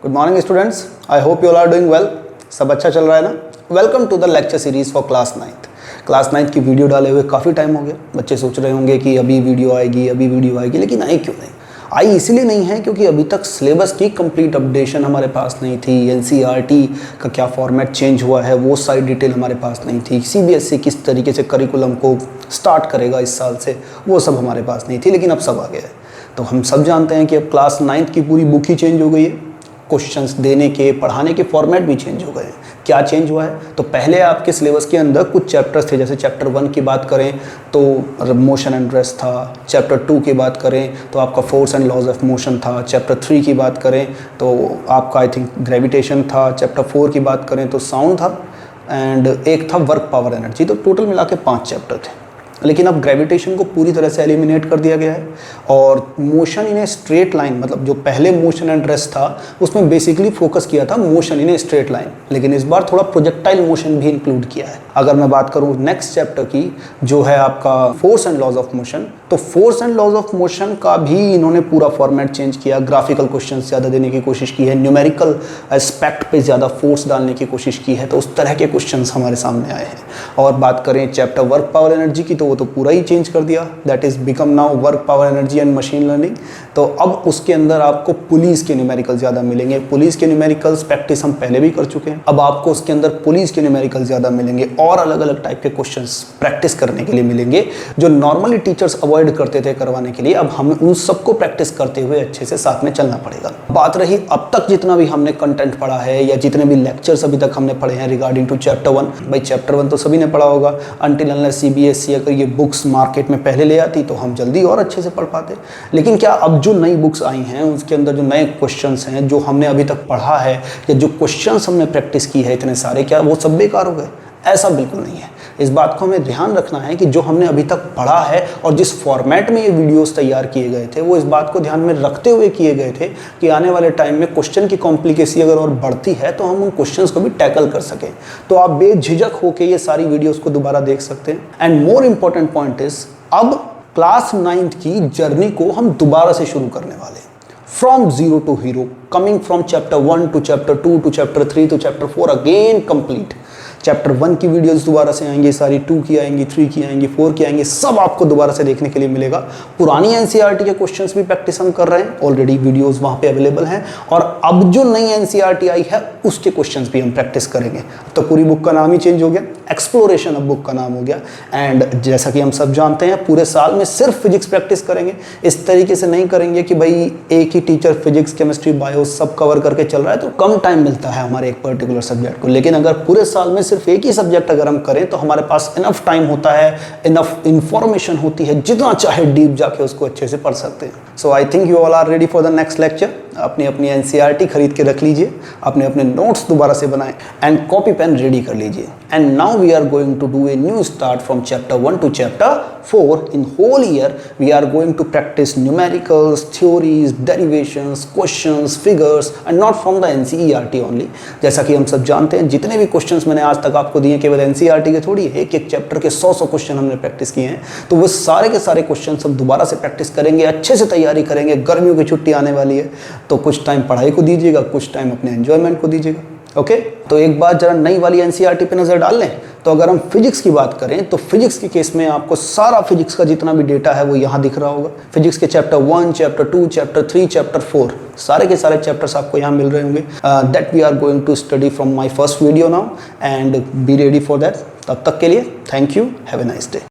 Good morning students, I hope you all are doing well. सब अच्छा चल रहा है ना। Welcome to the lecture series for class 9th। Class 9th की वीडियो डाले हुए काफ़ी टाइम हो गया। बच्चे सोच रहे होंगे कि अभी वीडियो आएगी, लेकिन आई क्यों नहीं आई? इसलिए नहीं है क्योंकि अभी तक सिलेबस की कंप्लीट अपडेशन हमारे पास नहीं थी। एनसीईआरटी का क्या फॉर्मेट चेंज हुआ है वो सारी डिटेल हमारे पास नहीं थी। सीबीएसई किस तरीके से करिकुलम को स्टार्ट करेगा इस साल से, वो सब हमारे पास नहीं थी, लेकिन अब सब आ गया है। तो हम सब जानते हैं कि अब क्लास 9th की पूरी बुक ही चेंज हो गई है। क्वेश्चंस देने के, पढ़ाने के फॉर्मेट भी चेंज हो गए हैं। क्या चेंज हुआ है? तो पहले आपके सिलेबस के अंदर कुछ चैप्टर्स थे, जैसे चैप्टर 1 की बात करें तो मोशन एंड रेस्ट था। चैप्टर 2 की बात करें तो आपका force and laws of motion था। चैप्टर 3 की बात करें तो आपका आई थिंक ग्रेविटेशन था। चैप्टर 4 की बात करें तो साउंड था, एंड एक था वर्क पावर एनर्जी। तो टोटल मिला के 5 चैप्टर थे। लेकिन अब ग्रेविटेशन को पूरी तरह से एलिमिनेट कर दिया गया है और motion in a straight line, मतलब जो पहले मोशन एंड रेस्ट था उसमें बेसिकली फोकस किया था motion in a straight line, लेकिन इस बार थोड़ा प्रोजेक्टाइल मोशन भी इंक्लूड किया है। अगर मैं बात करूं नेक्स्ट चैप्टर की, जो है आपका force and laws of motion, तो force and laws of motion का भी इन्होंने पूरा फॉर्मेट चेंज किया। ग्राफिकल क्वेश्चन ज़्यादा देने की कोशिश की है, न्यूमेरिकल एस्पेक्ट पे ज़्यादा फोर्स डालने की कोशिश की है। तो उस तरह के क्वेश्चन हमारे सामने आए हैं। और बात करें चैप्टर वर्क पावर एनर्जी की, तो वो तो पूरा ही चेंज कर दिया। That is become now work power energy and machine learning. तो अब उसके अंदर आपको पुलिस के न्यूमेरिकल ज़्यादा मिलेंगे। पुलिस के न्यूमेरिकल्स प्रैक्टिस हम पहले भी कर चुके हैं, अब आपको उसके अंदर पुलिस के न्यूमेरिकल ज़्यादा मिलेंगे और अलग अलग टाइप के क्वेश्चंस प्रैक्टिस करने के लिए मिलेंगे, जो नॉर्मली टीचर्स अवॉइड करते थे करवाने के लिए। अब हमें उन सबको प्रैक्टिस करते हुए अच्छे से साथ में चलना पड़ेगा। बात रही अब तक जितना भी हमने कंटेंट पढ़ा है या जितने भी लेक्चर्स अभी तक हमने पढ़े हैं रिगार्डिंग टू चैप्टर 1, भाई चैप्टर 1 तो सभी ने पढ़ा होगा। अनटिल अनलेस सीबीएसई अगर ये बुक्स मार्केट में पहले ले आती तो हम जल्दी और अच्छे से पढ़ पाते। लेकिन क्या अब जो नई बुक्स आई हैं उसके अंदर जो नए क्वेश्चंस हैं, जो हमने अभी तक पढ़ा है या जो क्वेश्चंस हमने प्रैक्टिस की है इतने सारे, क्या वो सब बेकार हो गए? ऐसा बिल्कुल नहीं है। इस बात को हमें ध्यान रखना है कि जो हमने अभी तक पढ़ा है और जिस फॉर्मेट में ये वीडियोस तैयार किए गए थे, वो इस बात को ध्यान में रखते हुए किए गए थे कि आने वाले टाइम में क्वेश्चन की कॉम्प्लिकेसी अगर और बढ़ती है तो हम उन क्वेश्चंस को भी टैकल कर सकें। तो आप बेझिझक होकर ये सारी वीडियोस को दोबारा देख सकते हैं। And more important point is, अब क्लास 9th की जर्नी को हम दोबारा से शुरू करने वाले हैं। From zero to hero, coming from chapter 1 to chapter 2 to chapter 3 to chapter 4 again complete. Chapter 1 की वीडियोस दोबारा से आएंगी, सारी 2 की आएंगी, 3 की आएंगी, 4 की आएंगी, सब आपको दोबारा से देखने के लिए मिलेगा। पुरानी एनसीईआरटी के क्वेश्चंस भी प्रैक्टिस हम कर रहे हैं, ऑलरेडी वीडियोस वहां पे अवेलेबल हैं। और अब जो नई एनसीईआरटी आई है उसके क्वेश्चंस भी हम प्रैक्टिस करेंगे। तो पूरी बुक का नाम ही चेंज हो गया, एक्सप्लोरेशन अब बुक का नाम हो गया। एंड जैसा कि हम सब जानते हैं, पूरे साल में सिर्फ फिजिक्स प्रैक्टिस करेंगे। इस तरीके से नहीं करेंगे कि भाई एक ही टीचर फिजिक्स, केमिस्ट्री, बायो सब कवर करके चल रहा है तो कम टाइम मिलता है हमारे एक पर्टिकुलर सब्जेक्ट को। लेकिन अगर पूरे साल में सिर्फ एक ही सब्जेक्ट अगर हम करें तो हमारे पास इनफ टाइम होता है, इनफ इंफॉर्मेशन होती है, जितना चाहे डीप जाके उसको अच्छे से पढ़ सकते हैं। So I think you all are ready for the next lecture. अपनी अपनी एनसीईआरटी खरीद के रख लीजिए, अपने अपने नोट्स दोबारा से बनाएं एंड कॉपी पेन रेडी कर लीजिए। And now we are going to do a new start from chapter 1 to chapter 4। In whole year we are going to practise numericals, theories, derivations, questions, figures and not from the NCERT only. जैसा कि हम सब जानते हैं, जितने भी questions मैंने आज तक आपको दिए केवल एनसीईआरटी के थोड़ी, एक एक चैप्टर के 100 क्वेश्चन हमने प्रैक्टिस किए हैं। तो वो सारे के सारे क्वेश्चन सब दोबारा से प्रैक्टिस करेंगे, अच्छे से तैयारी करेंगे। गर्मियों की छुट्टी आने वाली है तो कुछ टाइम पढ़ाई को दीजिएगा, कुछ टाइम अपने एंजॉयमेंट को दीजिएगा। ओके, तो एक बार जरा नई वाली एनसीईआरटी पे नजर डाल लें। तो अगर हम फिजिक्स की बात करें तो फिजिक्स के केस में आपको सारा फिजिक्स का जितना भी डेटा है वो यहाँ दिख रहा होगा। फिजिक्स के चैप्टर 1, चैप्टर 2, चैप्टर 3, चैप्टर 4 सारे के सारे चैप्टर्स आपको यहाँ मिल रहे होंगे। That we are going to study from my first video now and be ready for that. तब तक के लिए thank you, have a nice day.